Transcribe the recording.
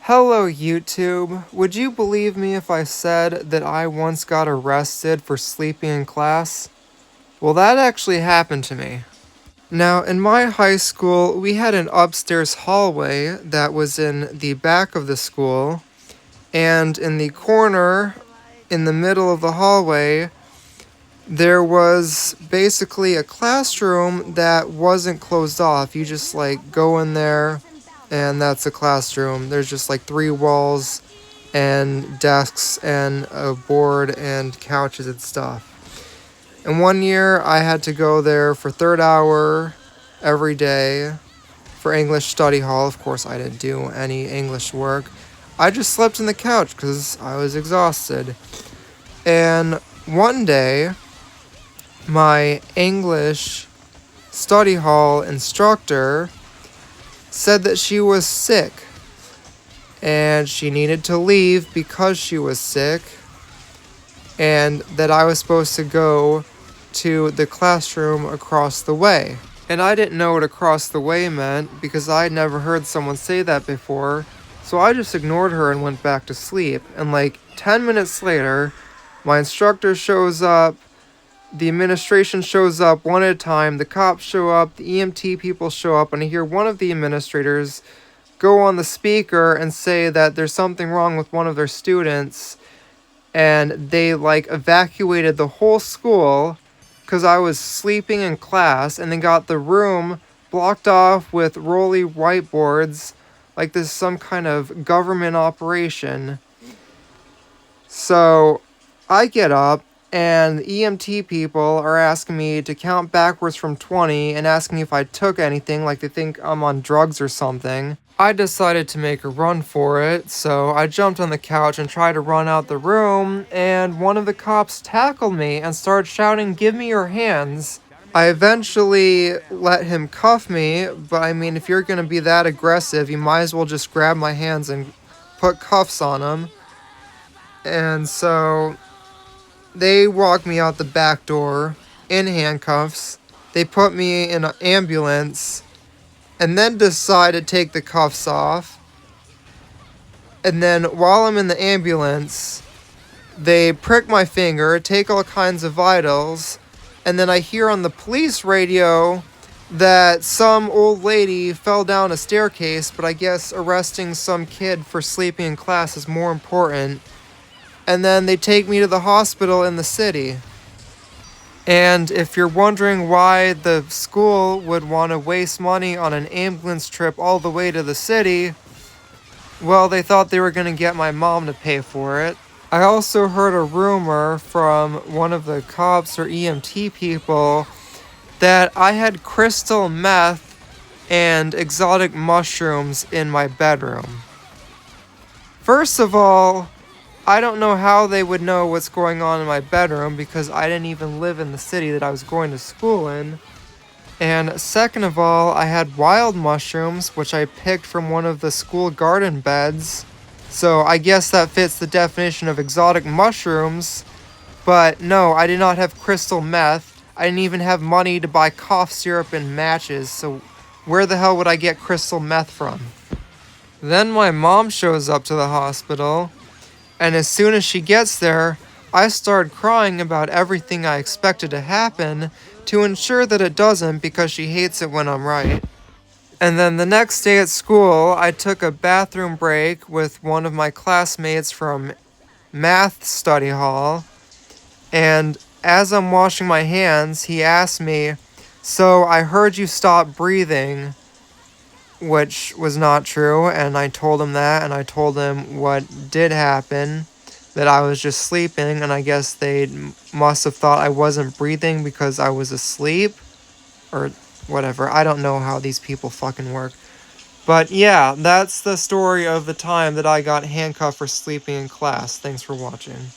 Hello, YouTube. Would you believe me if I said that I once got arrested for sleeping in class? Well, that actually happened to me. Now, in my high school, we had an upstairs hallway that was in the back of the school, and in the corner, in the middle of the hallway, there was basically a classroom that wasn't closed off. You just go in there and that's a classroom. There's just three walls and desks and a board and couches and stuff. And one year I had to go there for third hour every day for English study hall. Of course, I didn't do any English work. I just slept in the couch because I was exhausted. And one day, my English study hall instructor said that she was sick and she needed to leave because she was sick, and that I was supposed to go to the classroom across the way. And I didn't know what across the way meant because I had never heard someone say that before, so I just ignored her and went back to sleep. And 10 minutes later, my instructor shows up, the administration shows up one at a time, the cops show up, the EMT people show up, and I hear one of the administrators go on the speaker and say that there's something wrong with one of their students, and they evacuated the whole school because I was sleeping in class, and they got the room blocked off with rolly whiteboards like this is some kind of government operation. So I get up, and the EMT people are asking me to count backwards from 20 and asking if I took anything, like they think I'm on drugs or something. I decided to make a run for it, so I jumped on the couch and tried to run out the room, and one of the cops tackled me and started shouting, "Give me your hands." I eventually let him cuff me, but I mean, if you're gonna be that aggressive, you might as well just grab my hands and put cuffs on him. And so they walked me out the back door in handcuffs. They put me in an ambulance and then decided to take the cuffs off. And then while I'm in the ambulance, they prick my finger, take all kinds of vitals, and then I hear on the police radio that some old lady fell down a staircase, but I guess arresting some kid for sleeping in class is more important. And then they take me to the hospital in the city. And if you're wondering why the school would want to waste money on an ambulance trip all the way to the city, well, they thought they were going to get my mom to pay for it. I also heard a rumor from one of the cops or EMT people that I had crystal meth and exotic mushrooms in my bedroom. First of all, I don't know how they would know what's going on in my bedroom because I didn't even live in the city that I was going to school in. And second of all, I had wild mushrooms, which I picked from one of the school garden beds. So I guess that fits the definition of exotic mushrooms. But no, I did not have crystal meth. I didn't even have money to buy cough syrup and matches. So where the hell would I get crystal meth from? Then my mom shows up to the hospital. And as soon as she gets there, I start crying about everything I expected to happen to ensure that it doesn't because she hates it when I'm right. And then the next day at school, I took a bathroom break with one of my classmates from math study hall. And as I'm washing my hands, he asked me, "So I heard you stop breathing," which was not true, and I told him that, and I told him what did happen, that I was just sleeping, and I guess they must have thought I wasn't breathing because I was asleep, or whatever. I don't know how these people fucking work. But yeah, that's the story of the time that I got handcuffed for sleeping in class. Thanks for watching.